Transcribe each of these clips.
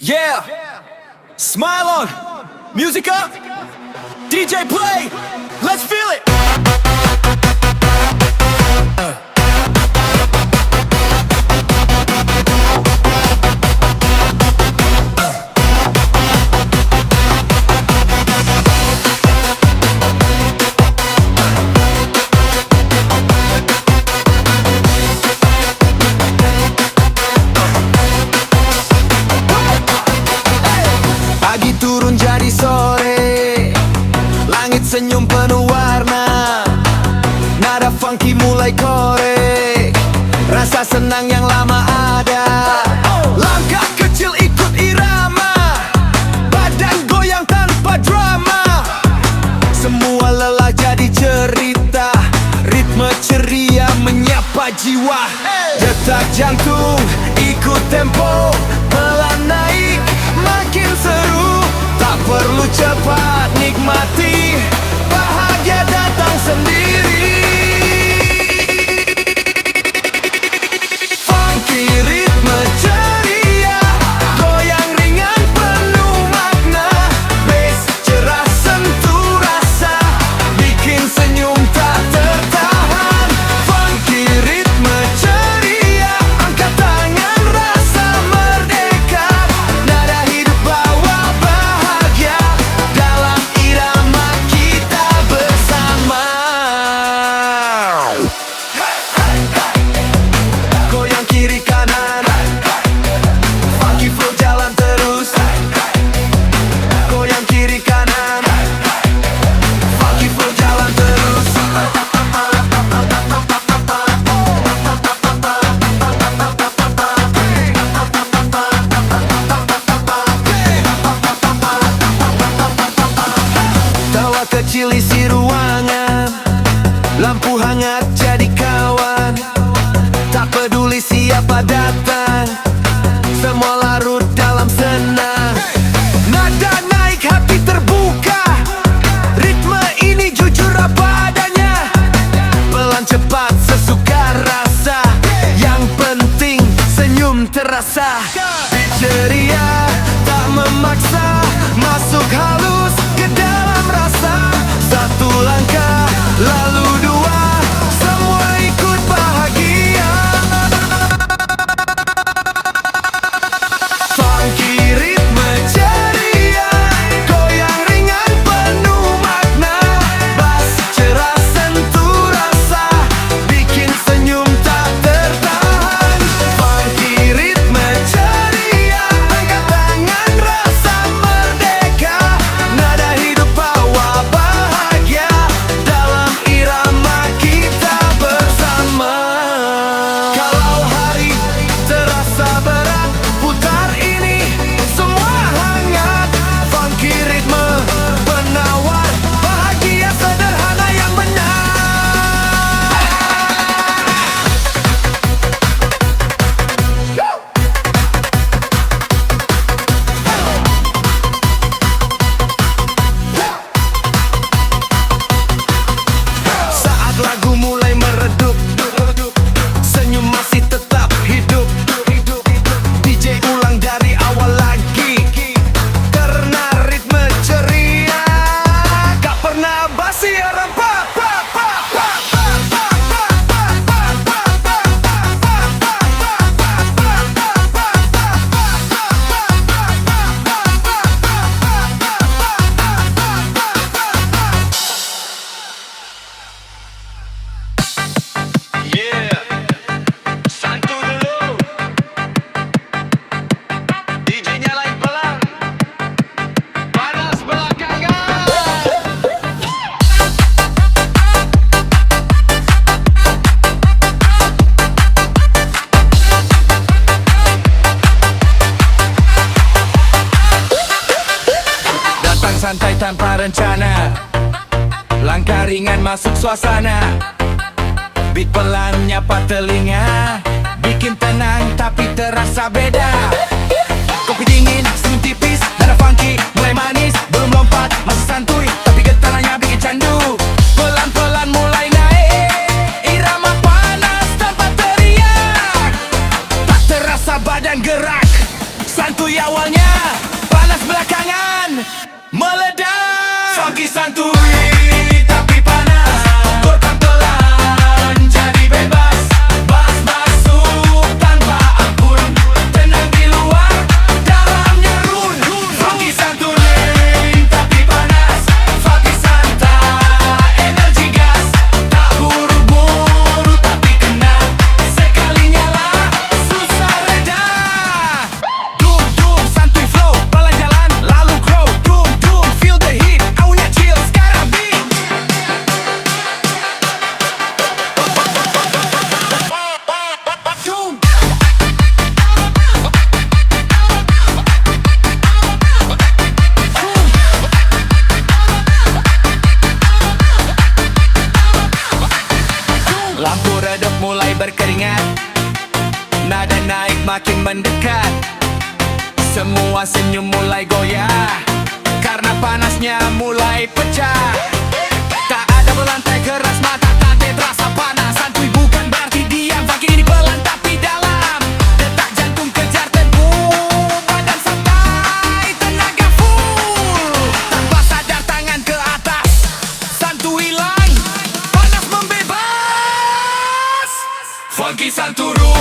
Yeah, smile on, music up, DJ play, let's feel it. Pagi turun jadi sore, langit senyum penuh warna, nada funky mulai korek, rasa senang yang lama ada. Langkah kecil ikut irama, badan goyang tanpa drama, semua lelah jadi cerita, ritme ceria menyapa jiwa. Detak jantung ikut tempo, pelan naik makin seru, tak perlu cepat, nikmati, bahagia datang sendiri. Funky ritme ceria, goyang ringan penuh makna, bass cerah sentuh rasa, bikin senyum tak tertahan. Funky ritme ceria, angkat tangan rasa merdeka, nada hidup bawa bahagia, dalam irama kita bersama. Goyang kiri kanan, funky flow jalan terus. Goyang kiri kanan, funky flow jalan terus. Tawa kecil isi ruangan, lampu hangat jadi kawan, tak peduli siapa datang, semua larut dalam senang. Nada naik hati terbuka, ritme ini jujur apa adanya, pelan cepat sesuka rasa, yang penting senyum terasa. Beat ceria tak memaksa, masuk halus ke dalam rasa, satu langkah lalu dua, semua ikut bahagia. Funky ritme ceria, goyang ringan penuh makna, bass cerah sentuh rasa, bikin senyum tak tertahan. Funky ritme ceria, angkat tangan rasa merdeka, nada hidup bawa bahagia, dalam irama kita bersama. Kalau hari terasa berat, putar ini semua hangat. Funky ritme penawar bahagia sederhana yang benar. Saat lagu mulai meredup, senyum masih tetap hidup. DJ ulang dari awal lagi, karena ritme ceria gak pernah basi. Orang yeah, santu dulu, DJ nyalain pelan, panas belakangan. Datang santai tanpa rencana, langkah ringan masuk suasana, beat pelan nyapa telinga, bikin tenang tapi terasa beda. Kopi dingin, senyum tipis, nada funky, mulai manis, belum lompat, masih santuy, tapi getarannya bikin candu. Pelan-pelan mulai naik, irama panas tanpa teriak, tak terasa badan gerak, santuy awalnya. panas belakangan meledak. Funky santuy tapi panas, gotam pelan jadi bebas. Bass masuk tanpa ampun, tenang di luar, dalamnya run. Funky santuy tapi panas, funky santai, energi gas. Tak buru-buru tapi kena, sekali nyala susah reda. Dum dum santuy flow, pelan jalan lalu grow. Dum dum feel the heat, aunya chill sekarang beat. Dum. Lampu redup mulai berkeringat, nada naik makin mendekat. Semua senyum mulai goyah, karena panasnya mulai pecah. Tak ada belantai keras, mata tak terasa panas. Santuy bukan berarti diam, pagi ini pelan tapi dalam. Detak jantung kejar tempo, badan santai, tenaga full. Tanpa sadar tangan ke atas, santuy line, panas membebas. Funky santuru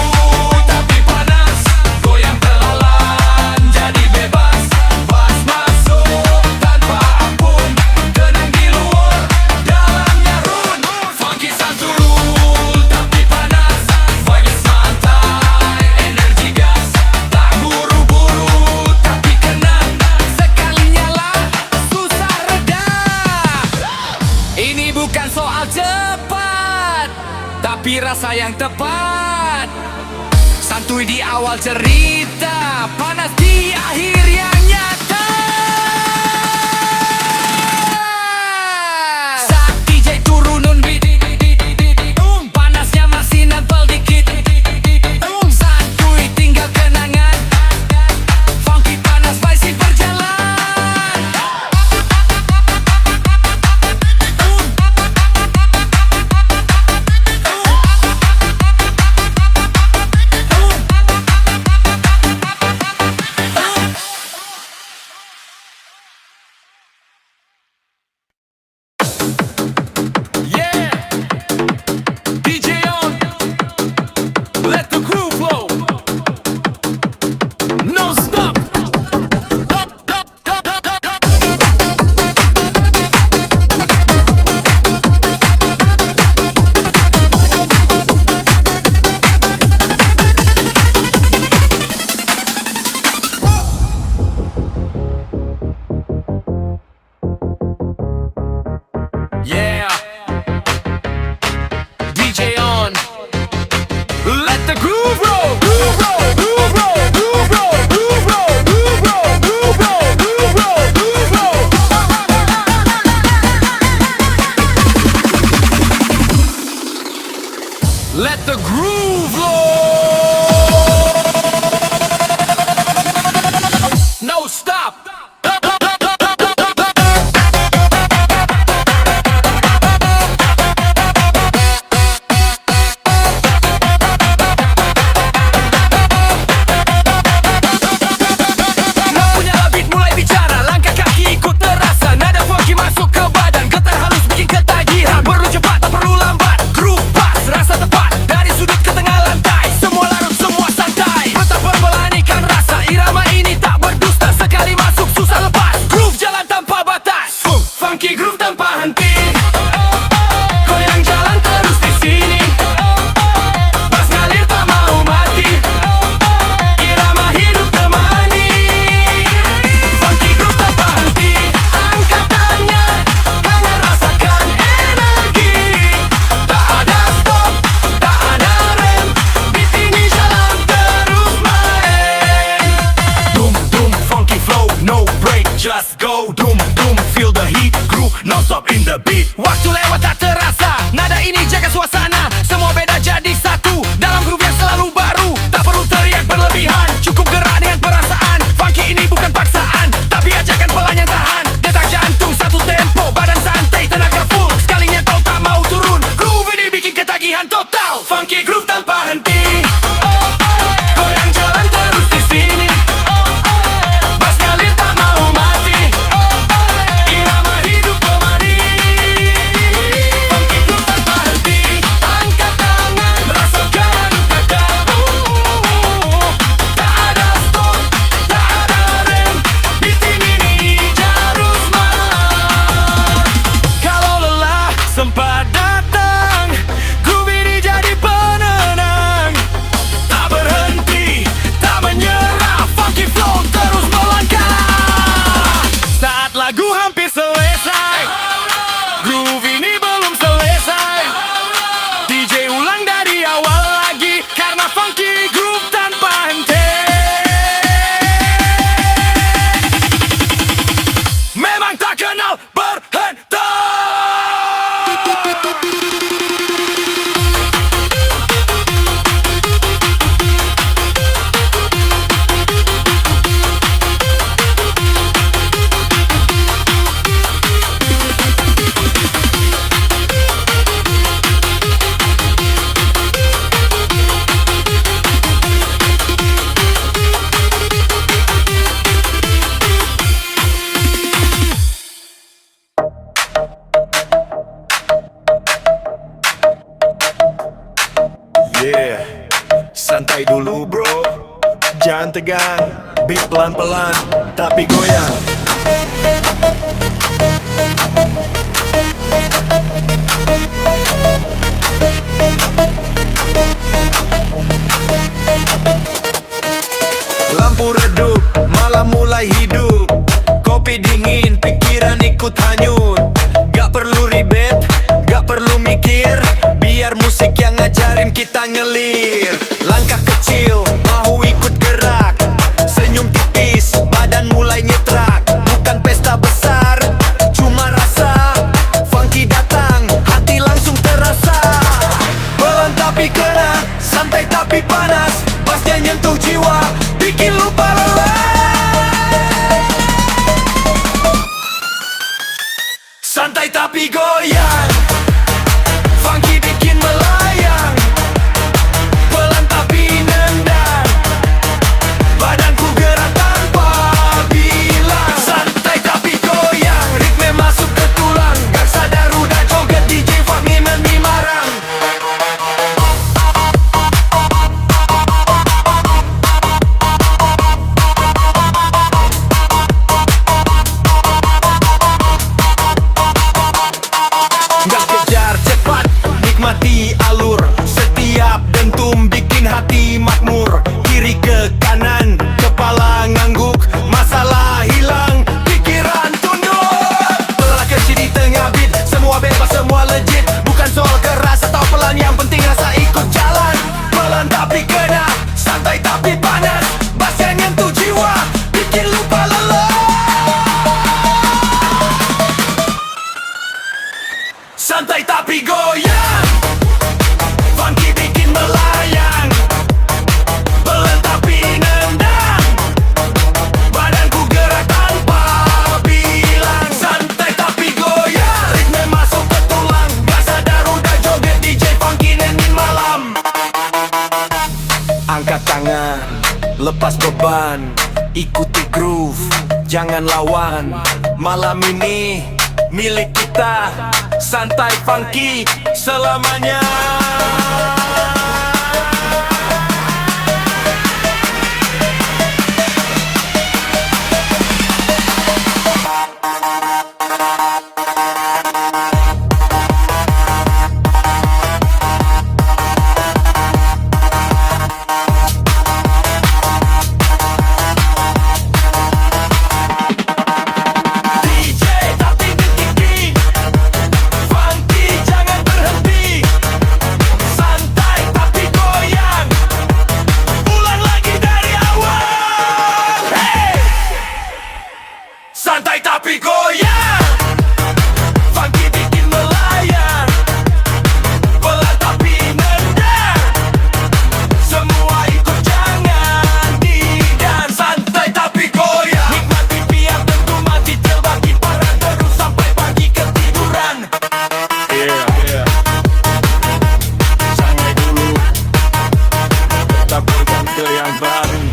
tapi panas, goyang pelan jadi bebas. Bass masuk tanpa ampun, tenang di luar, dalamnya run. Funky santuru tapi panas, vibes santai, energi gas. Tak buru-buru tapi kena, sekali nyala susah reda. Ini bukan soal cepat, tapi rasa yang tepat. Santuy di awal cerita, panas di akhir yang nyata. Saat DJ turunin beat, panasnya masih nempel dikit. Santuy tinggal kenangan, funky panas masih berjalan. Yeah, DJ on, let the groove flow, no stop. Yeah, DJ on, let the groove roll, groove roll, groove roll, groove roll, groove roll, groove roll, groove roll, groove roll, groove roll. Let the groove roll, no stop. Lampunya labit mulai bicara, langkah kaki ikut terasa. Nada funky masuk ke badan, getar halus bikin ketagihan. Perlu cepat tak perlu lambat, groove pas, rasa tepat. Dari sudut ke tengah lantai, semua larut semua santai. Betapa melanikan rasa, irama ini tak berdusta. Sekali masuk susah lepas, groove jalan tanpa batas. Funky groove tanpa henti, goyang jalan terus di sini. Bass ngalir tak mau mati, irama hidup temani. Funky groove tanpa henti, angkat tangan, hangat rasakan energi. Tak ada stop, tak ada rem, beat ini jalan terus main. Dum dum funky flow, no break, just go. Dum dum feel the heat, groove non stop in the beat. Waktu lewat tak terasa, nada ini jaga suasana. Semua beda jadi satu, dalam groove yang selalu baru. Tak perlu teriak berlebihan, cukup gerak dengan perasaan. Funky ini bukan paksaan, tapi ajakan pelan yang tahan. Detak jantung satu tempo, badan santai, tenaga full. Sekalinya kau tak mau turun, groove ini bikin ketagihan total. Funky groove tanpa henti, goyang jalan terus di sini. Bass tegang, beat pelan-pelan tapi goyang. Lampu redup, malam mulai hidup. Kopi dingin, pikiran ikut hanyut. Gak perlu ribet, gak perlu mikir. Biar musik yang ngajarin kita ngelir. Langkah kecil, mau ikut gerak. Senyum tipis, badan mulai nyetrak. Bukan pesta besar, cuma rasa. Funky datang, hati langsung terasa. Pelan tapi kena, santai tapi panas. Bassnya nyentuh jiwa, bikin lupa lelah. Santai tapi goyang, funky bikin melayang. Pelan tapi nendang, badanku gerak tanpa bilang. Santai tapi goyang, ritme masuk ke tulang. Gak sadar udah joget, DJ Funky marang. Gak kejar cepat, nikmati alur. Setiap dentum bikin hati makmur. Kiri ke kanan, kepala ngangguk. Masalah hilang, pikiran tunduk. Lelah kecil di tengah beat, semua bebas, semua legit. Bukan soal keras atau pelan, yang penting rasa ikut jalan. Pelan tapi kena, santai tapi panas. Bass yang nyentuh jiwa, bikin lupa lelah. Santai tapi goyang, funky bikin melayang. Pelan tapi nendang, badanku gerak tanpa bilang. Santai tapi goyang, ritme masuk ke tulang. Gak sadar udah joget, DJ Funky nenin malam. Angkat tangan, lepas beban. Ikuti groove, jangan lawan. Malam ini milik kita, santai funky selamanya. Santai tapi goyang, funky bikin melayang. Pelan tapi nendang, semua ikut jangan didan. Santai tapi goyang, nikmati biar tentu mati. Terbagi para terus sampai pagi ketiduran. Santai dulu, tetap berikan ke yang baru.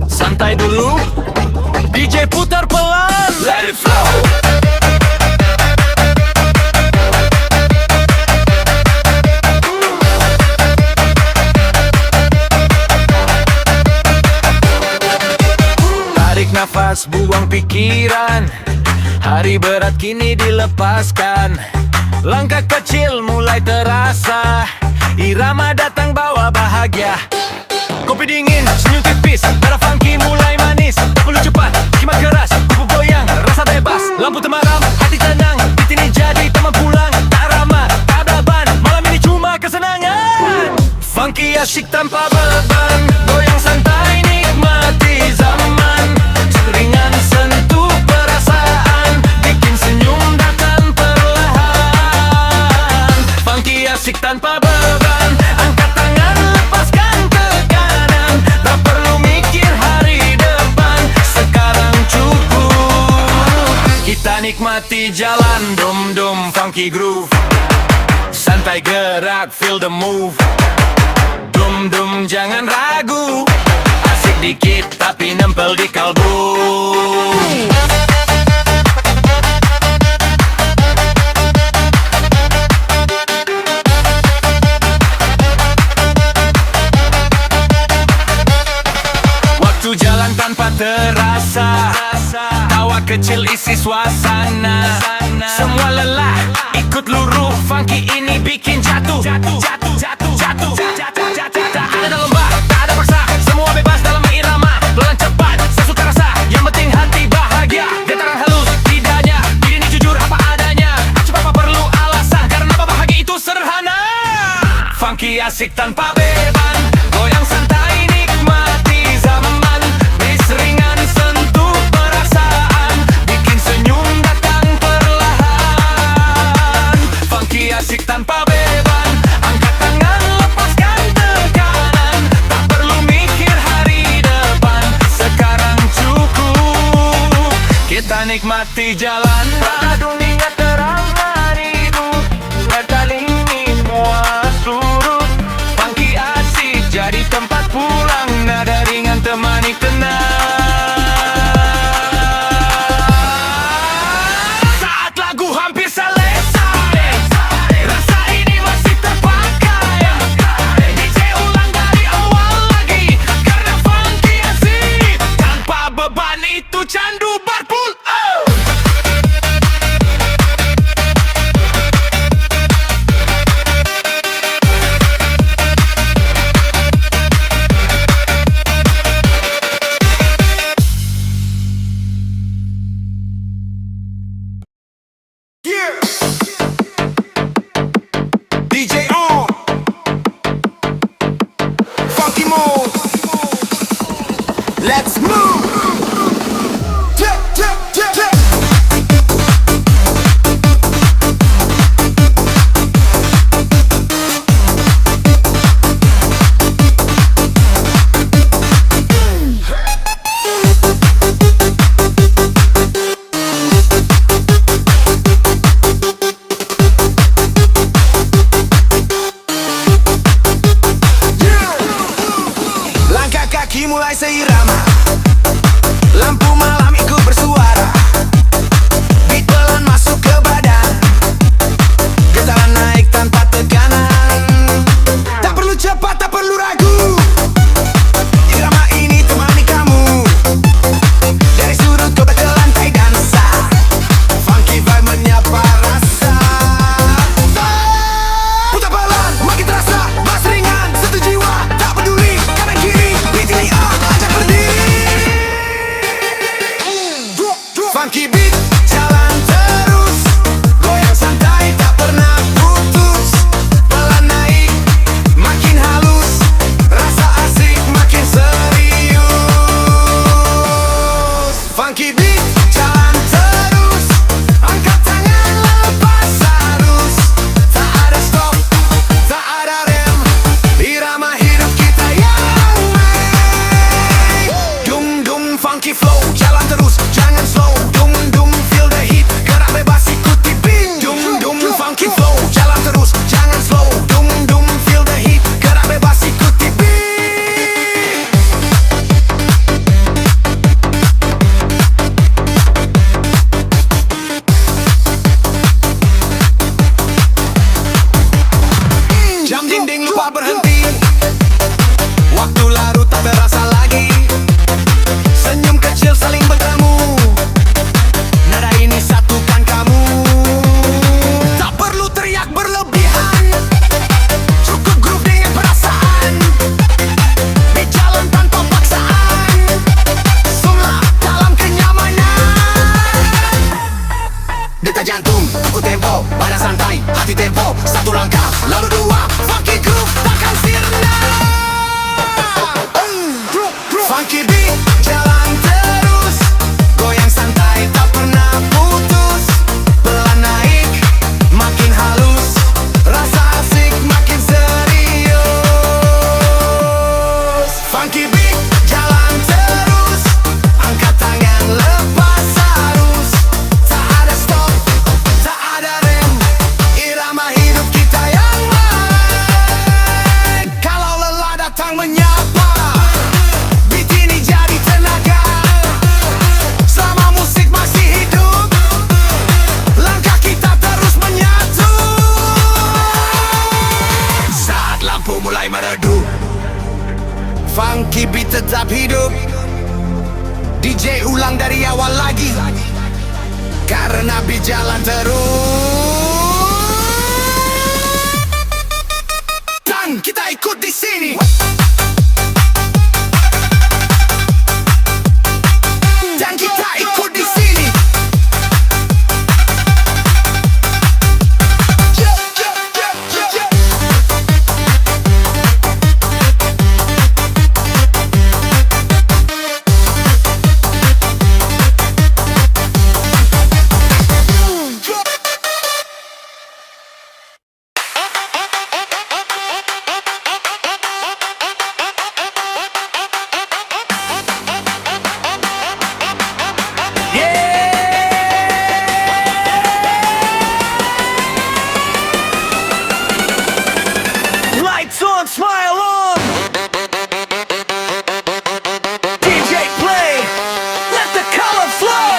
Santai dulu, DJ putar pelan, let it flow. Tarik nafas, buang pikiran. Hari berat kini dilepaskan. Langkah kecil mulai terasa. Irama datang bawa bahagia. Kopi dingin, senyum tipis, darah funky mulai manis. Tak perlu cepat, kimat keras, kupu goyang, rasa bebas. Lampu temaram, hati tenang, beat ini jadi teman pulang. Tak ramah, tak beban, malam ini cuma kesenangan. Funky asyik tanpa beban, goyang santai nikmati zaman. Ringan sentuh perasaan, bikin senyum datang perlahan. Funky asyik tanpa beban, angkat tangan lepaskan ke kanan. Tak perlu mikir hari depan, sekarang cukup. Kita nikmati jalan, dum-dum funky groove. Santai gerak, feel the move. Dum-dum jangan ragu, asik dikit tapi nempel di kalbu. Semua lelah, ikut luruh. Funky ini bikin jatuh. Tak ada lomba, tak ada paksa. Semua bebas dalam irama. Pelan cepat, sesuka rasa. Yang penting hati bahagia. Getaran halus, lidahnya. Diri ini jujur apa adanya. Coba apa perlu alasan, karena bahagia itu sederhana. Funky asik tanpa beban. Goyang santai nikmati zaman. Bass ringan sentuh perasaan. Bikin senyum datang perlahan. Funky asik tanpa beban. Angkat tangan lepaskan tekanan. Tak perlu mikir hari depan. Sekarang cukup kita nikmati jalan. Pada dunia terang hidup. Kali ini semua surut. Funky asik jadi tempat pulang. Nada ringan temani tenang. Saat lagu hampir selesai, rasa ini masih terpakai. DJ ulang dari awal lagi. Karena funky asik tanpa beban itu candu berpull. DJ on Funky mode. Let's move. Tip, tip, tip, tip. Langkah kaki mulai seirama. Lampu malam ikut bersuara. Beat pelan masuk ke badan. Getaran naik tanpa tekanan. Tak perlu cepat, tak perlu ragu. Irama ini temani kamu. Dari sudut kota ke lantai dansa. Funky vibe menyapa rasa. Putar pelan, makin terasa. Bass ringan, satu jiwa. Tak peduli kanan kiri. Beat ini ajak berdiri. Funky beat jalan terus. Goyang santai tak pernah putus. Pelan naik makin halus. Rasa asik makin serius. Funky beat jalan terus. Angkat tangan lepas harus. Tak ada stop, tak ada rem. Irama hidup kita yang main. Dum dum funky flow jalan terus, jangan slow. Dum dum feel the heat, gerak bebas ikuti beat. Dum dum funky flow jalan terus, jangan slow. Dum dum feel the heat, gerak bebas ikuti beat. Jam dinding lupa berhenti. Waktu larut tak terasa lagi. Senyum kecil saling bertemu. Nada ini satukan kamu. Tak perlu teriak berlebihan. Cukup groove dengan perasaan. Berjalan tanpa paksaan. Semua dalam kenyamanan. Detak jantung, ikut tempo. Badan santai, hati tempo. Satu langkah, lalu dua. Funky groove takkan sirna. Funky beat jalan terus. Goyang santai tak pernah putus. Pelan naik makin halus. Rasa asik makin serius. Funky beat jalan terus. Angkat tangan lepas harus. Tak ada stop, tak ada rem. Irama hidup kita yang main. Kalau lelah datang menyapa. Beat ini jadi tenaga. Selama musik masih hidup. Langkah kita terus menyatu. Saat lampu mulai meredup. Funky beat tetap hidup. DJ ulang dari awal lagi. karena beat jalan terus. Dan kita ikut di sini. Dan kita ikut di sini. Lights on, smile on. DJ play, let the color flow.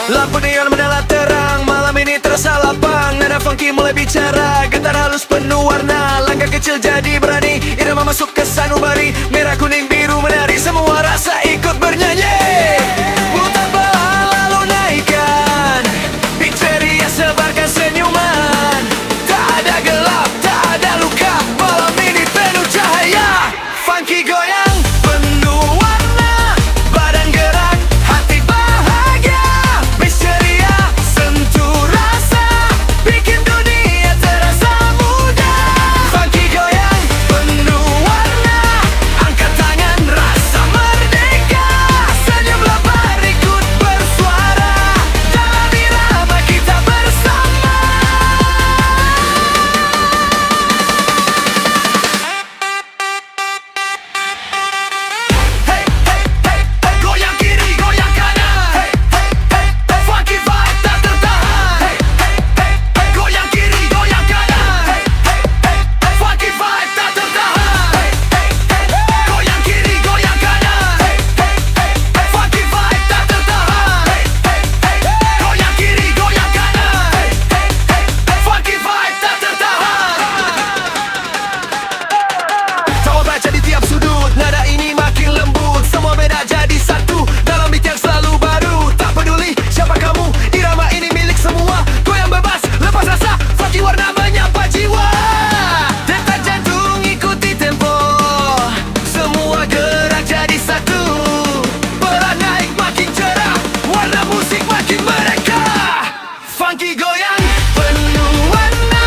Lampu neon menyala terang, malam ini terasa lapang. Nada funky mulai bicara, getar halus penuh warna. Langkah kecil jadi berani, irama masuk ke sanubari. Merah kuning biru menari, semua rasa ikut bernyanyi. Putar pelan lalu naikkan, beat ceria sebarkan senyuman. Tak ada gelap, tak ada luka, malam ini penuh cahaya. Funky goyang, penuh warna, badan gerak, hati bahagia. Beat ceria, sentuh rasa, bikin dunia terasa mudah. Funky goyang, penuh warna, angkat tangan rasa merdeka. Senyumlah berikut bersuara, dalam irama kita bersama. Hey, hey, hey, hey, goyang kiri, goyang kanan. Hey, hey, hey, hey, funky vibe tak tertahan. Hey, hey, hey, hey, goyang kiri, goyang kanan. Hey, hey, hey, hey, funky vibe tak tertahan. Hey, hey, hey, goyang kiri, goyang kanan. Hey, hey, hey, hey, funky vibe tak tertahan. Hey, hey, hey, goyang kiri, goyang kanan. Hey, hey, hey, funky vibe tak tertahan. Tawa baca di tiap sudut, nada ini makin lembut. Semua beda jadi satu, dalam beat yang selalu baru. Tak peduli siapa kamu, irama ini milik semua. Goyang bebas, lepas rasa, funky warna menyapa jiwa. Detak jantung ikuti tempo, semua gerak jadi satu. Pelan naik makin cerah, warna musik makin mereka. Funky goyang, penuh warna,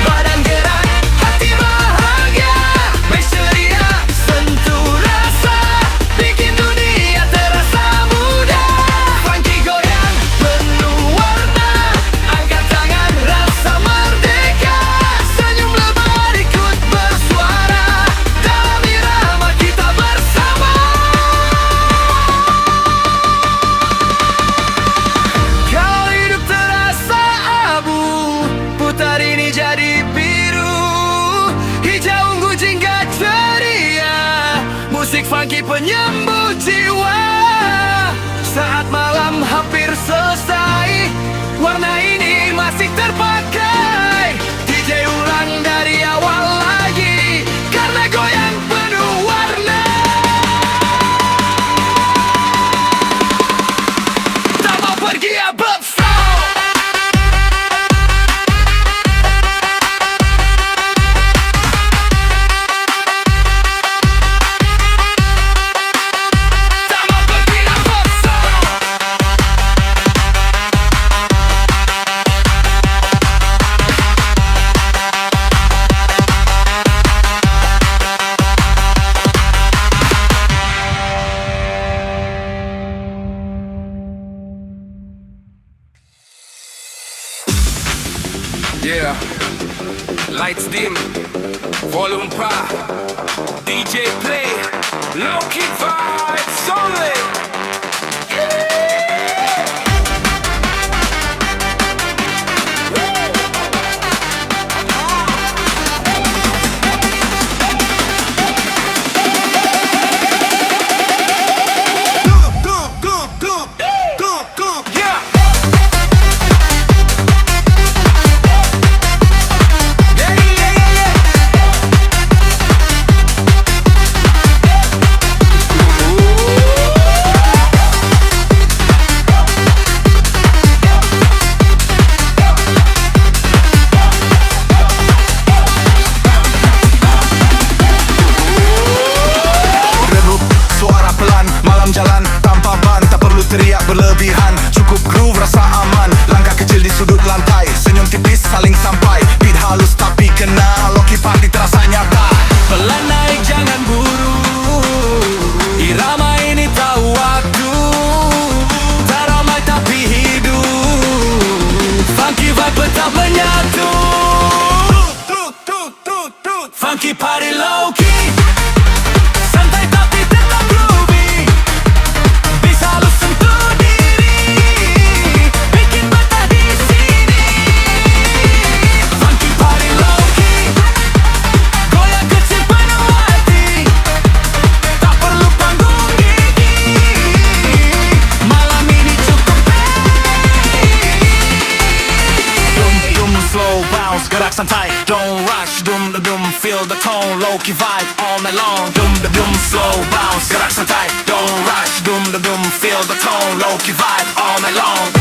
badan gerak, hati bahagia. Bass ceria, sentuh rasa, bikin dunia terasa mudah. Funky goyang, penuh warna, angkat tangan rasa merdeka. Senyumlah berikut bersuara, dalam irama kita bersama. Kalau hidup terasa abu, putar ini jadi biru. Hijau ungu jingga ceria, musik funky penyembuh jiwa. Saat malam hampir selesai, warna ini masih terpakai. DJ ulang dari awal lagi, karena goyang penuh warna. Tak mau pergi above flow. Tak mau pergi above flow. Yeah, lights dim, volume pa, DJ play, low key vibes only. Funky party low-key, santai tapi tetap groovy. Bisa lu sentuh diri, bikin betah di sini. Funky party low-key, goyang kecil penuh hati. Tak perlu panggung gigi, malam ini cukup dum dum slow bounce, gerak santai, don't rush. Dum dum feel the tone, low-key vibe all night long. Dum dum slow bounce, gerak santai, don't rush. Dum dum feel the tone, low-key vibe all night long.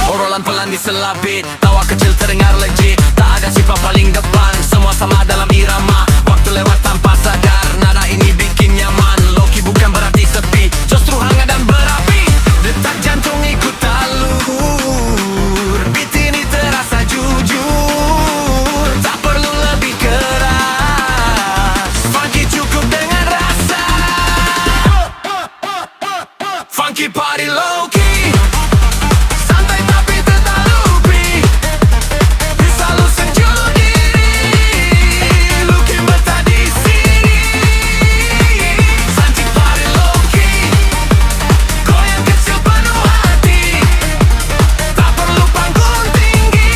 Obrolan pelan di selapit, tawa kecil terdengar legit. Tak ada sifat paling depan, semua sama dalam irama. Waktu lewat tanpa sadar, nada ini bikin nyaman. Loki bukan berarti sepi, justru hangat dan berapi. Detak jantung ikut alur, beat ini terasa jujur. Tak perlu lebih keras, funky cukup dengan rasa. Funky party low-key, santai tapi tetap lupi. Bisa lu sejuk diri, looking betah di sini. Funky party low-key, goyang kecil penuh hati. Tak perlu panggung tinggi,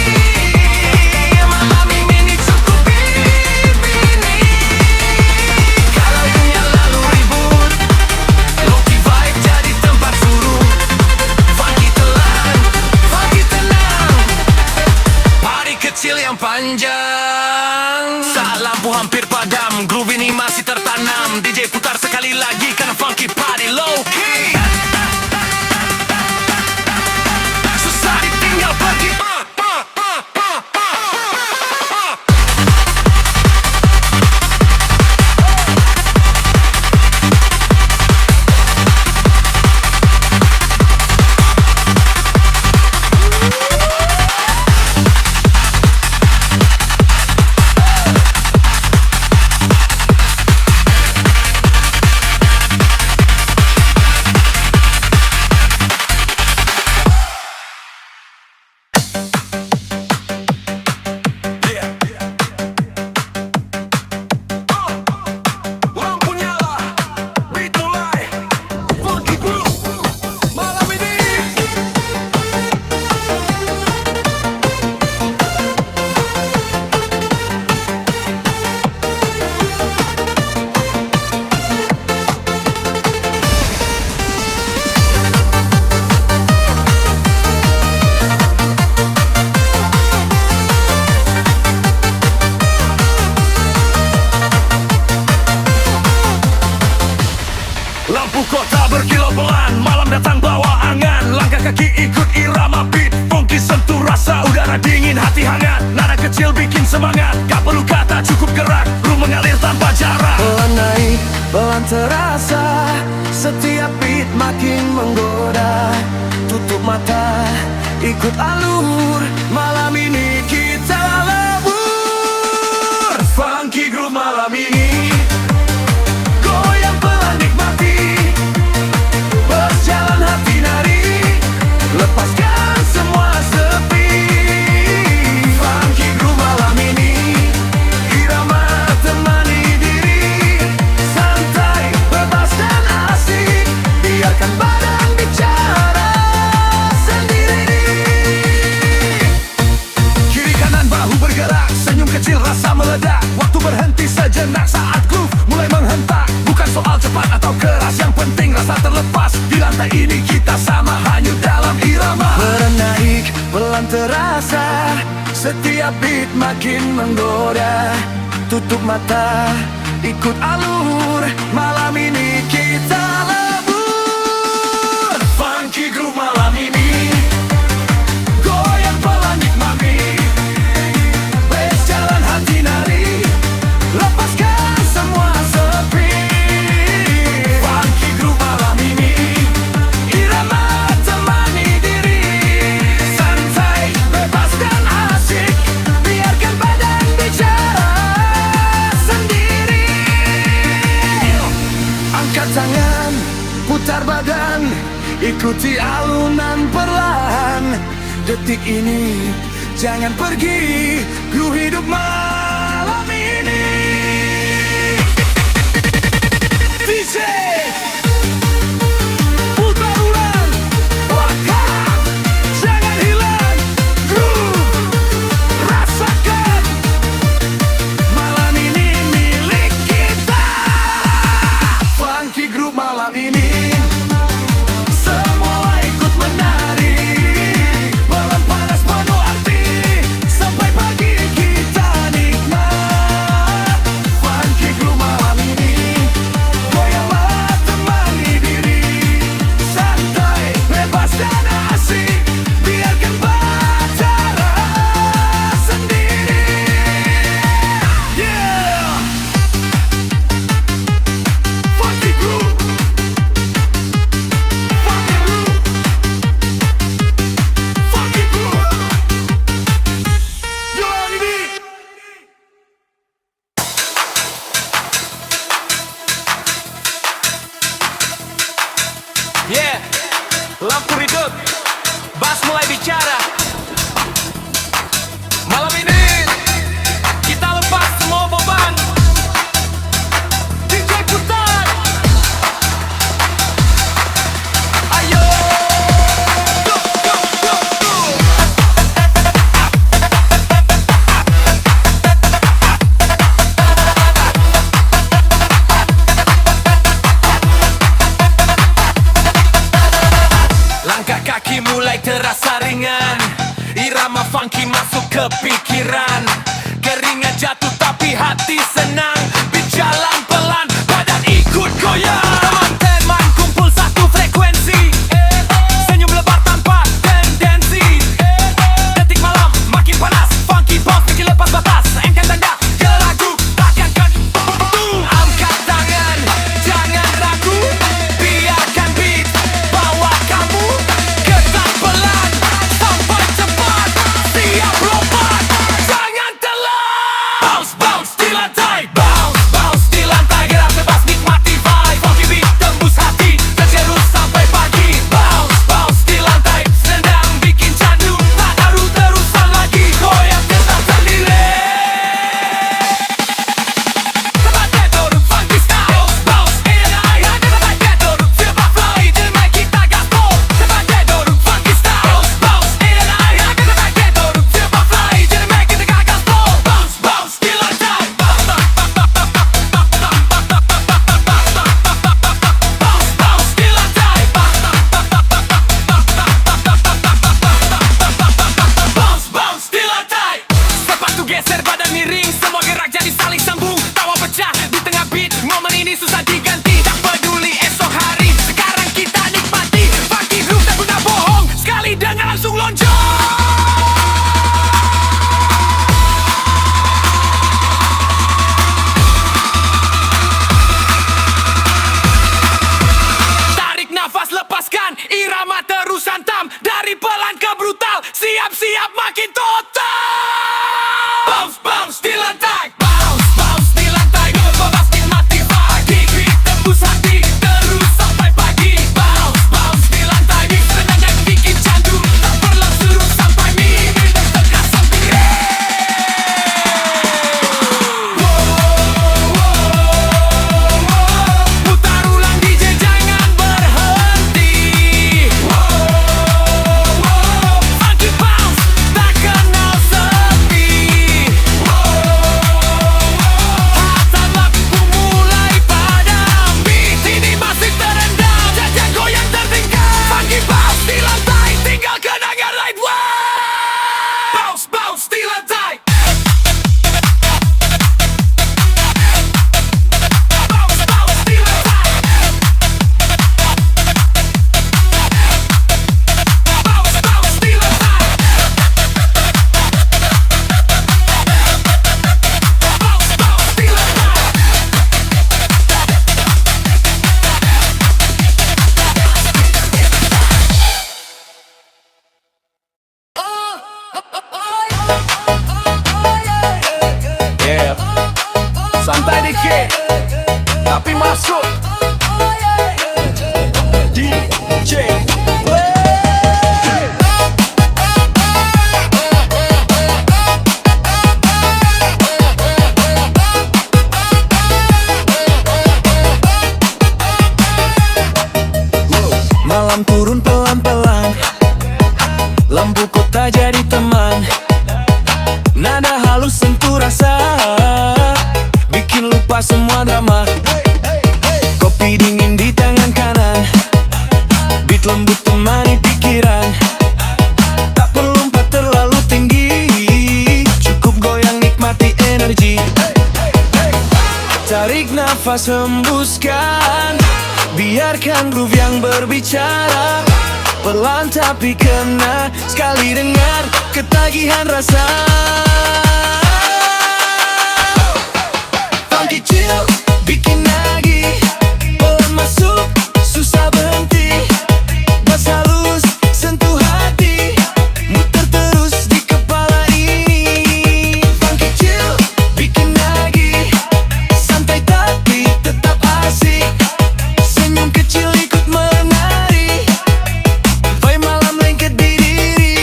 malam ini cukup ini. Kalau dunia lalu ribut, low-key vibe jadi tempat suruh. Funky telan, funky tenang, party kecil yang panjang. Saat lampu hampir padam, groove ini masih tertanam. DJ putar sekali lagi karena funky party low-key. Susah ditinggal pergi. Lampu nyala, beat mulai, funky groove, malam ini. Lampu kota berkilau pelan, malam datang bawa angan. Langkah kaki ikut irama beat, funky sentuh rasa. Udara dingin, hati hangat, nada kecil bikin semangat. Gak perlu kata, cukup gerak, ru mengalir tanpa jarak. Pelan naik, pelan terasa, setiap beat makin menggoda. Tutup mata, ikut alur, malam ini kita lebur. Funky groove malam ini, goyang pelan nikmati. Berjalan hati nari, lepaskan semua sepi. Funky groove malam ini, irama temani diri. Santai, bebas dan asik, biarkan badan bicara sendiri. Kiri kanan bahu bergerak, senyum kecil rasa meledak. Waktu berhenti sejenak saat groove mulai menghentak. Bukan soal cepat atau keras, yang penting rasa terlepas. Di lantai ini kita sama, hanyut dalam irama. Pelan naik, pelan terasa, setiap beat makin menggoda. Tutup mata, ikut alur, malam ini kita lebur. Funky groove malam ini, goyang pelan nikmati. Berjalan hati nari, lepaskan semua sepi. Funky groove malam ini, Irama temani diri. Santai, bebas dan asik, biarkan badan bicara sendiri. Angkat tangan, putar badan, ikuti alunan perlahan. Detik ini, jangan pergi, ku hidup malam ini. DJ putar ulang, wakam, jangan hilang, groove, rasakan. Malam ini milik kita. Funky Groove malam ini, semua ikut menari. Malam panas penuh arti, sampai pagi kita nikmat. Funky Groove malam ini, goyanglah temani diri. Santai, bebas dan asik, biarkan bicara sendiri. Yeah, Funky Groove, Funky Groove, Funky Groove. Yo, ini. Yeah, lampu redup, bass mulai bicara. Malam ini kita lepas semua beban. DJ putar, ayo, go, go, go, go. Langkah kaki mulai terasa ringan, irama funky masuk ke pikiran. Keringat jatuh tapi hati senang, berjalan pelan, badan ikut goyang. Teman-teman kumpul satu frekuensi, senyum lebar tanpa tendensi. Detik malam makin panas, funky bounce bikin lepas batas. Engkau tanda ke lagu, takkan kan. Angkat tangan, jangan ragu, biarkan beat bawa kamu. Ketak pelan, sampai cepat, siap lompat, jangan telat. Bounce, bounce di lantai, bounce, bounce di lantai. Gerak bebas nikmati vibe, funky beat tembus hati, terjerus sampai pagi. Bounce, bounce di lantai, senang bikin candu, tak taruh terusan lagi, goyang tetap sendiri. Tempat tidur, funky style, bounce in air. Tempat tidur, feel my flow, jadi kita gaspol. Tempat tidur, funky style, bounce in air. Tempat tidur, feel my flow, jadi kita gaspol. Bounce, bounce di lantai, bounce, bounce di lantai, bounce, bounce di lantai. Sepatu geser, badan miring, semua gerak jadi saling sambung. Tawa pecah di tengah beat, momen ini susah diganti. Tak peduli esok hari, sekarang kita nikmati. Funky Groove tak guna bohong, sekali dengar langsung lonjong. Tarik nafas, lepaskan, irama terus hantam. Dari pelan ke brutal, siap-siap makin total. Bounce, bounce di lantai, bounce, bounce di lantai. Bebas nikmati vibe, beat tembus hati, terus sampai pagi. Bounce, bounce di lantai, senang yang bikin candu, tak perlu suruh sampai mimpi tertekan sendiri. Putar ulang DJ, jangan berhenti. Funky bounce, tak kenal sepi. Hasan lampu mulai padam, beat Goyang turun pelan-pelan, lampu kota jadi teman. Nada halus sentuh rasa, bikin lupa semua drama. Kopi dingin di tangan kanan, beat lembut temani pikiran. Tak perlu lompat terlalu tinggi, cukup goyang nikmati energi. Tarik nafas hembuskan, biarkan groove yang berbicara. Pelan tapi kena, sekali dengar ketagihan rasa. Funky chill, bikin nagih. Pelan masuk, susah berhenti. Bass halus, sentuh hati. Muter terus di kepala ini. Funky chill, bikin nagih. Santai tapi tetap asik. Senyum kecil ikut menari. Vibe malam lengket di diri.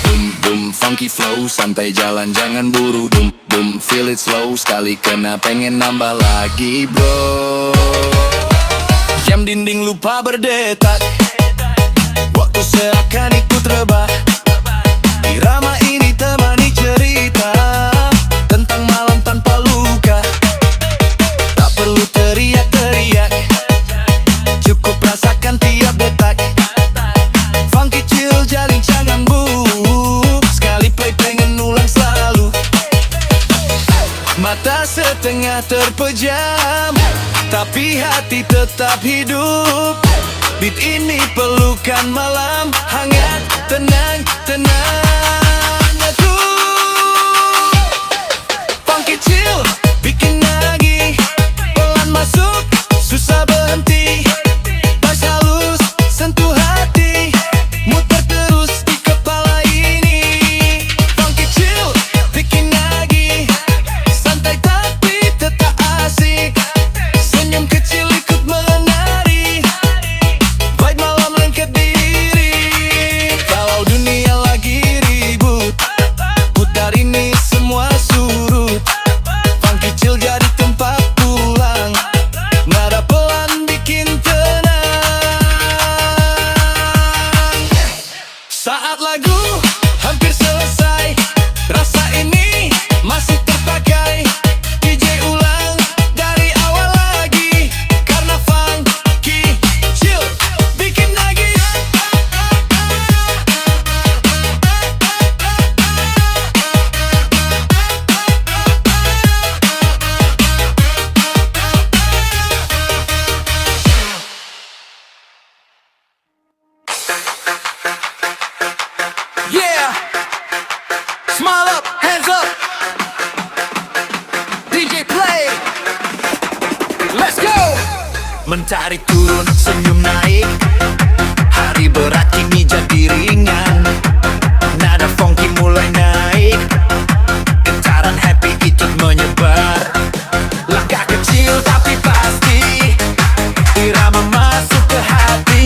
Boom boom funky flow, santai jalan jangan buru. Boom boom feel it slow, sekali kena pengen nambah lagi bro. Jam dinding lupa berdetak, waktu seakan ikut rebah. Irama ini temani cerita tentang malam tanpa luka. Tak perlu teriak-teriak, cukup rasakan tiap detak. Funky chill jalin jangan buk, sekali play pengen ulang selalu. Mata setengah terpejam, tapi hati tetap hidup. Beat ini pelukan malam, hangat, tenang, tenang. Aduh. Funky chill, bikin nagih. Pelan masuk, susah berhenti. Bass halus, sentuh hati. Muter terus di kepala ini. Funky chill, bikin nagih. Santai tapi tetap asik. Senyum kecil ikut menari. Vibe malam lengket diri. Kalau dunia lagi ribut, putar ini semua surut. Funky chill jadi tempat pulang. Nada pelan bikin tenang. Saat lagu hampir selesai, rasa ini masih terpakai. DJ ulang dari awal lagi, karena funky chill bikin lagi. Yeah, smile up, hands up. DJ play, let's go. Mentari turun, senyum naik. Hari berat kini jadi ringan. Nada funky mulai naik. Getaran happy ikut menyebar. Langkah kecil tapi pasti. Irama masuk ke hati.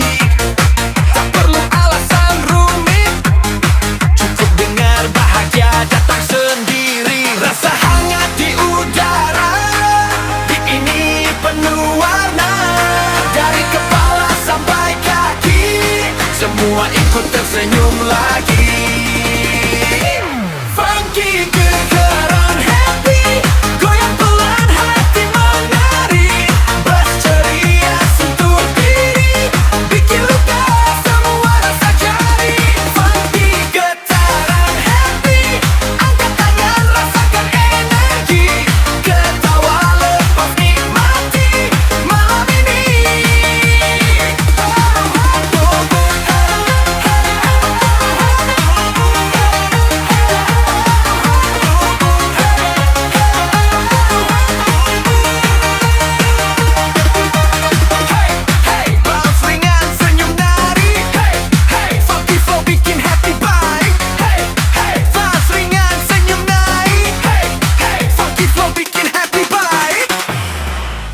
Tak perlu alasan rumit, cukup dengar bahagia datang sendiri. Rasa hangat di udara, beat ini penuh warna. Dari kepala sampai kaki, semua ikut tersenyum lagi. Funky getaran happy, goyang pelan hati menari. Bass ceria sentuh diri, bikin luka semua rasa jari. Funky getaran happy, angkat tangan rasakan energi. Ketawa lepas nikmati malam ini.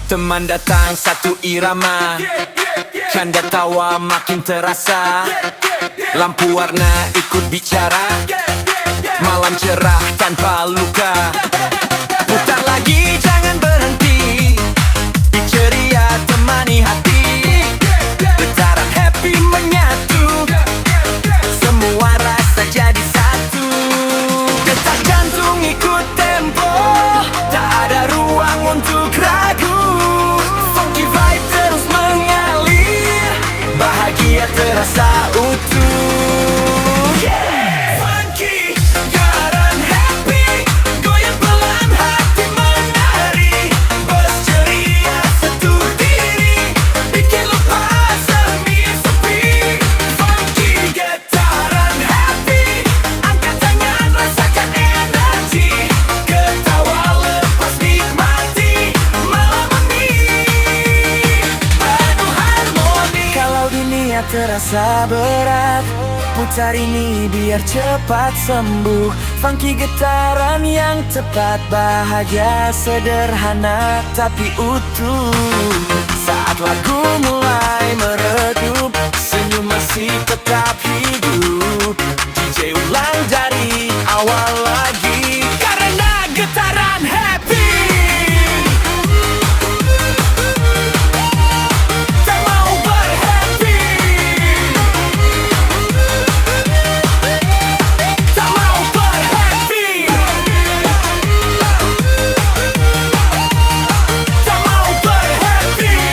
Teman datang satu irama, canda tawa makin terasa. Lampu warna ikut bicara, malam cerah tanpa luka. Putar lagi jangan berhenti, ceria temani hati. Getaran happy terasa utuh. Funky, getaran happy, goyang pelan hati menari, bus ceria satu diri, bikin lupa semi sepi. Funky, getaran happy, angkat tangan rasakan energi, ketawa lepas nikmati malam ini penuh harmoni. Kalau dunia terasa berat, putar ini biar cepat sembuh. Funky getaran yang tepat, bahagia sederhana tapi utuh. Saat lagu mulai meredup, senyum masih tetap hidup. DJ ulang dari awal lagi, karena getaran happy. Tak mau berhappy, tak mau berhappy, tak mau berhappy.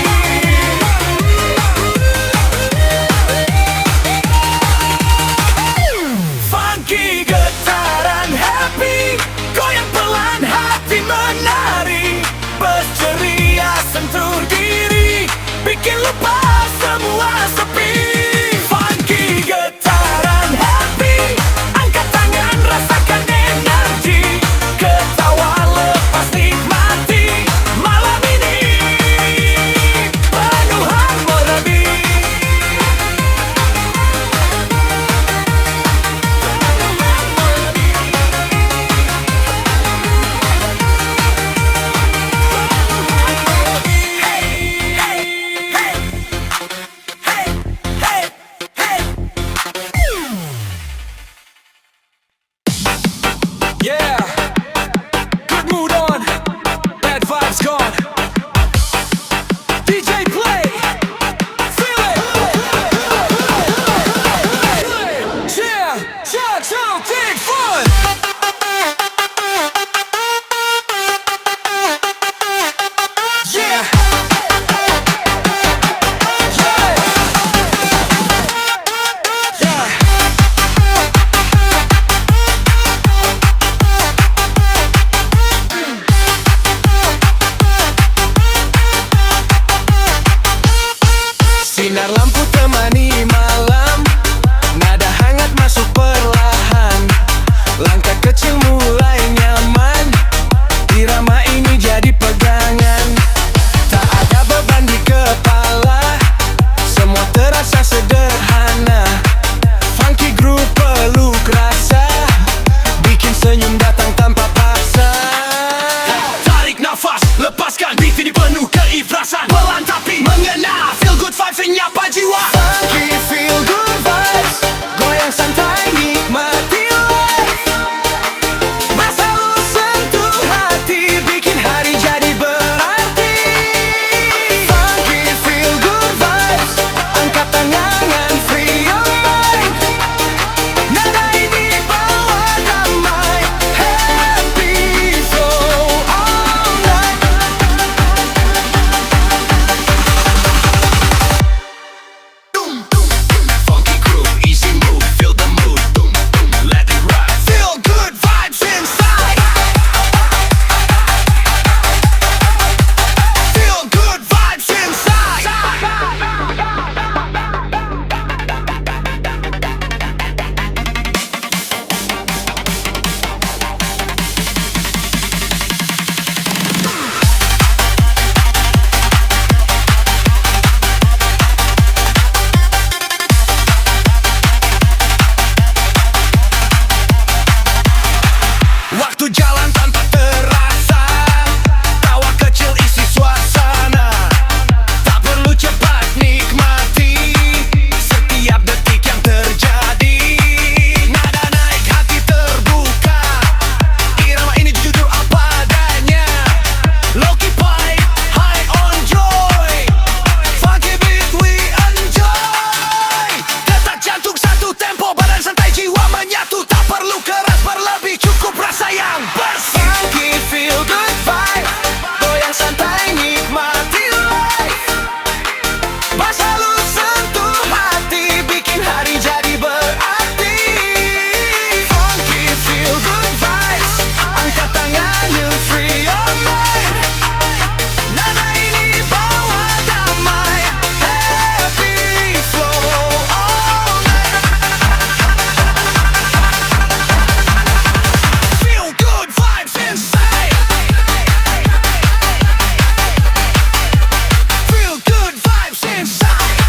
inside.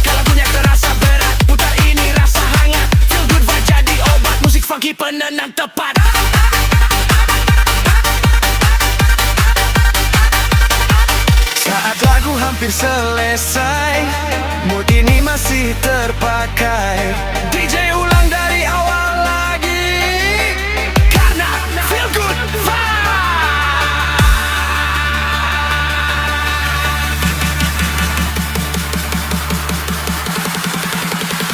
Kalau punya terasa berat, putar ini rasa hangat. Feel good vibe jadi obat, musik funky penenang tepat. Saat lagu hampir selesai, mood ini masih terpakai. DJ ulang dari awal lagi, karena feel good vibe.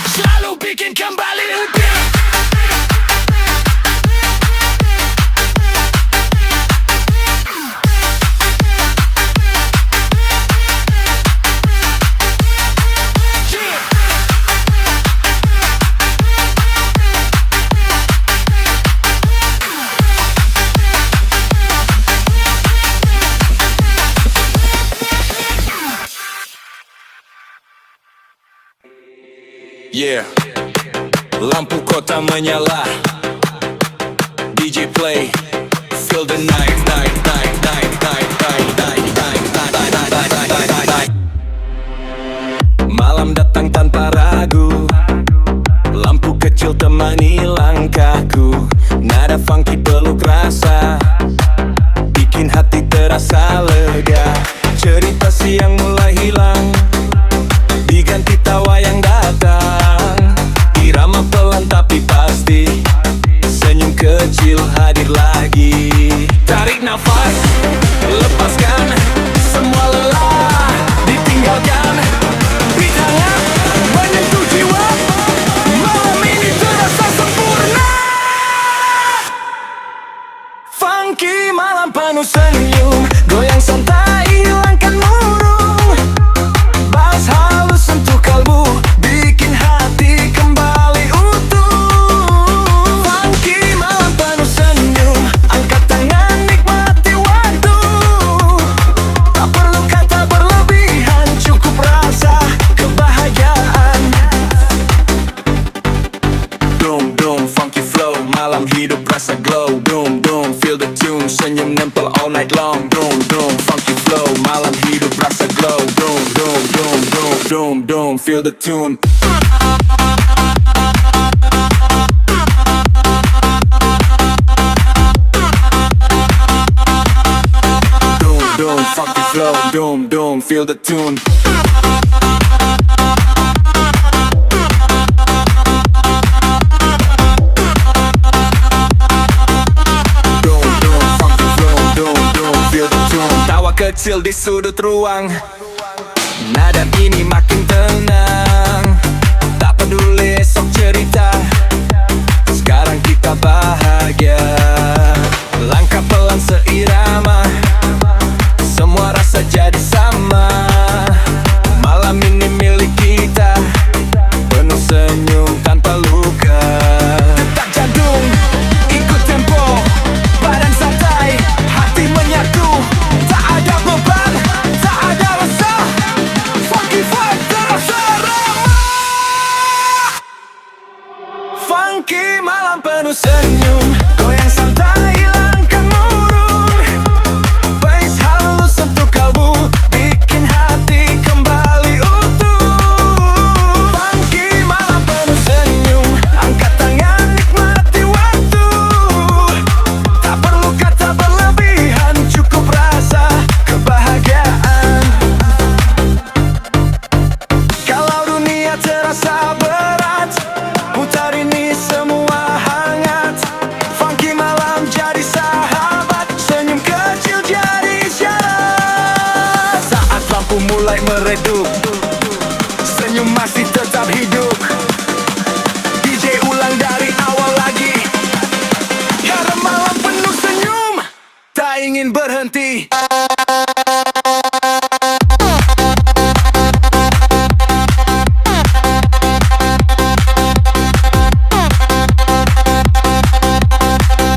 Selalu bikin kembali lebih. Yeah, lampu kota menyala, DJ play, feel the night, night, night, night, night, night, night, night, night, night, night, night, night. Malam datang tanpa ragu, lampu kecil temani langkahku. Nada funky peluk rasa, bikin hati terasa lega. Cerita siang mulai hilang, diganti tawa yang datang. Irama pelan tapi pasti, senyum kecil hadir lagi. Tarik nafas, lepaskan semua lelah, ditinggalkan. Beat hangat menyentuh jiwa, malam ini terasa sempurna. Funky malam penuh senyum, goyang santai hilangkan murung. Bass halus sentuh kalbu, bikin hati kembali utuh. Funky malam penuh senyum, angkat tangan nikmati waktu. Tak perlu kata berlebihan, cukup rasa kebahagiaan. Doom, doom, funky flow, malam hidup rasa glow. Doom, doom, feel the tune, senyum nempel all night long. Doom, doom, funky flow, malam hidup rasa glow. Doom, doom, doom, doom, doom, doom, feel the tune. Doom, doom, funky flow. Doom, doom, feel the tune. Doom, doom, funky flow. Doom, doom, feel the tune. Tawa kecil di sudut ruang, nada ini makin tenang. Tak peduli esok cerita, sekarang kita bahagia. Langkah pelan seirama, semua rasa jadi sama. Malam ini milik kita, penuh senyum tanpa luka. Detak jantung, ikut tempo, badan santai, hati menyatu. Tak ada beban, tak ada rasa, funky vibe terasa ramah. Funky malam penuh senyum, goyang santai hilangkan murung. Bass halus sentuh kalbu, bikin hati kembali utuh. Funky malam penuh senyum, angkat tangan nikmati waktu. Tak perlu kata berlebihan, cukup rasa kebahagiaan. Kalau dunia terasa berat, putar ini semua hangat. Funky malam jadi sahabat, senyum kecil jadi isyarat. Saat lampu mulai meredup, senyum masih tetap hidup. DJ ulang dari awal lagi, karena malam penuh senyum, tak ingin berhenti.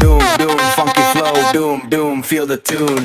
Doom, doom, funky flow. Doom, doom, feel the tune.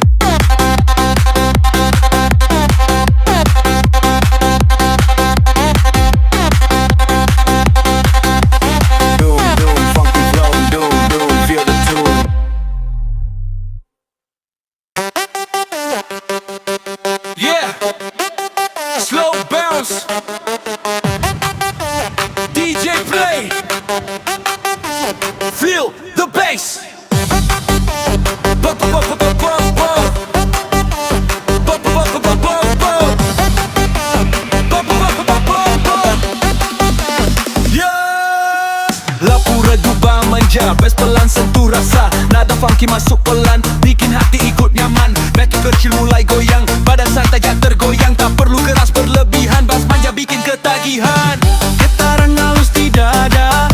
funky masuk pelan, bikin hati ikut nyaman. Beat kecil mulai goyang, badan santai gak tergoyang. Tak perlu keras berlebihan, bass manja bikin ketagihan. Getaran halus di dada,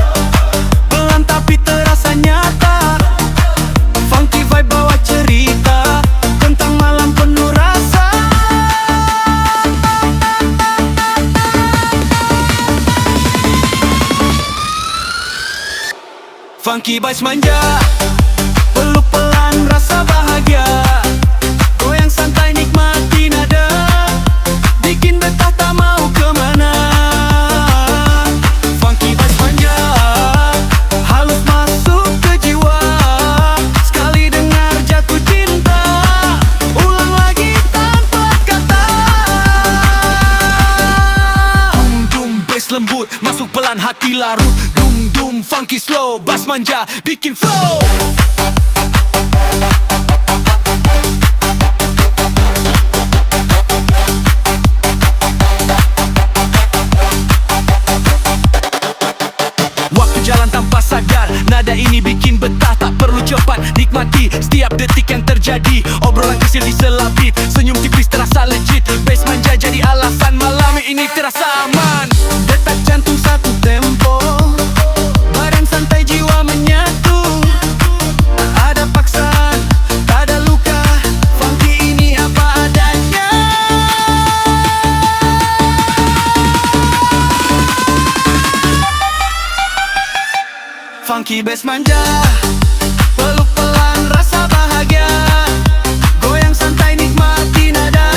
pelan tapi terasa nyata. Funky vibe bawa cerita tentang malam penuh rasa. Funky bass manja, peluk pelan rasa bahagia. Goyang santai nikmati nada, bikin betah tak mau kemana. Funky bass manja, halus masuk ke jiwa. Sekali dengar jatuh cinta, ulang lagi tanpa kata. Dum dum bass lembut, masuk pelan hati larut. Dum dum funky slow, bass manja bikin flow. Waktu jalan tanpa sadar, nada ini bikin betah. Tak perlu cepat, nikmati setiap detik yang terjadi. Obrolan kecil diselapit, senyum tipis terasa legit. Bass manja jadi alasan malam ini terasa aman. Detak jantung satu tempo, badan santai jiwa menyatu. Tak ada paksaan, tak ada luka. Funky ini apa adanya. Funky bass manja, peluk pelan rasa bahagia. Goyang santai nikmati nada,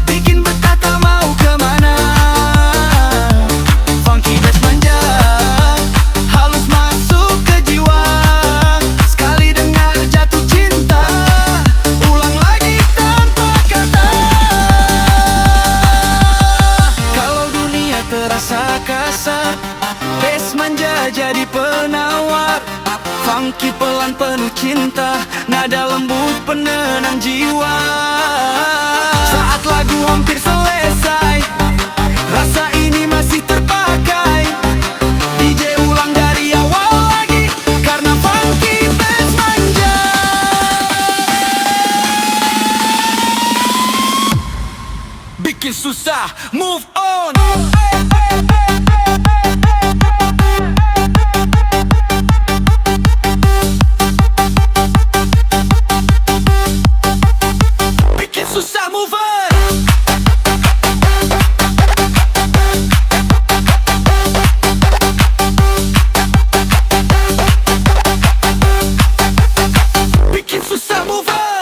bikin betah tak mau kemana. Funky bass manja, halus masuk ke jiwa. Sekali dengar jatuh cinta, ulang lagi tanpa kata. Kalau dunia terasa kasar, bass manja jadi penawar. Funky pelan penuh cinta, nada lembut penenang jiwa. Saat lagu hampir selesai, rasa ini masih terpakai. DJ ulang dari awal lagi, karena funky bass manja. Bikin susah, move on. Bikin susah, move on. Bikin susah, move on.